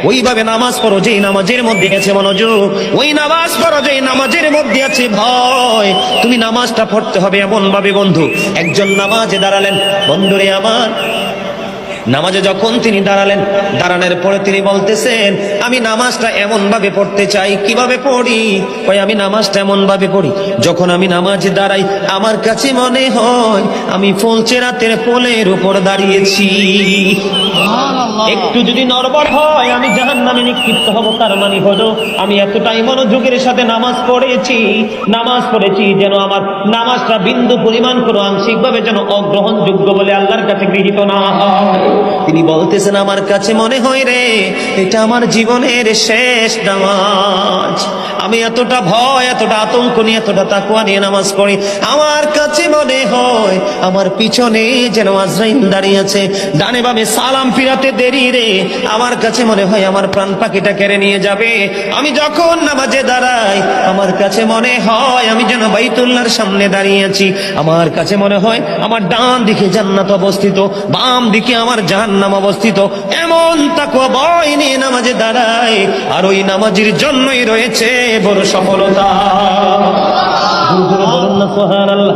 ওইভাবে নামাজ পড়ো যেই নামাজের মধ্যে আছে মনোযোগ, ওই নামাজ পড়ো যেই নামাজের মধ্যে আছে ভয়। তুমি নামাজটা পড়তে হবে এমন ভাবে বন্ধু, একজন নামাজে দাঁড়ালেন, বন্ধুরে আমার, নামাজে যখন তিনি দাঁড়ালেন, দাঁড়ানোর পরে তিনি বলতেছেন আমি নামাজটা এমন ভাবে পড়তে চাই। কিভাবে পড়ি? কই আমি নামাজটা এমন ভাবে পড়ি, যখন আমি নামাজে দাঁড়াই আমার কাছে মনে হয় আমি ফুলচেরাতের পোলের উপর দাঁড়িয়েছি। একটু যদি নড়বড় হয় আমি জাহান্নামে নিক্ষিপ্ত হব। তার মানে হলো আমি এতটাই মনোযোগের সাথে নামাজ পড়েছি যেন আমার নামাজটা বিন্দু পরিমাণ কোনো আংশিক ভাবে যেন অগ্রহণযোগ্য বলে আল্লাহর কাছে গৃহীত না হয়। তিনি বলতেছেন আমার কাছে মনে হয় রে এটা আমার জীবনের শেষ নামাজ। আমি এতটা ভয়, এতটা আতঙ্ক নিয়ে, এতটা তাকওয়া নিয়ে নামাজ পড়ি, আমার কাছে মনে হয় আমার পিছনে যেন আজরাইল দাঁড়িয়ে আছে, ডানে বামে সালাম ফিরাতে দেরি রে, আমার কাছে মনে হয় আমার প্রাণ পাখিটা কেড়ে নিয়ে যাবে। আমি যখন নামাজে দাঁড়াই আমার কাছে মনে হয় আমি যেন বাইতুল্লাহর সামনে দাঁড়িয়ে আছি। আমার কাছে মনে হয় আমার ডান দিকে জান্নাত অবস্থিত, বাম দিকে আমার জাহান্নাম অবস্থিত। এমন তাকওয়া ভয় নিয়ে নামাজে দাঁড়াই, আর ওই নামাজের জন্যই রয়েছে বড় সফলতা। বলুন না সুবহানাল্লাহ।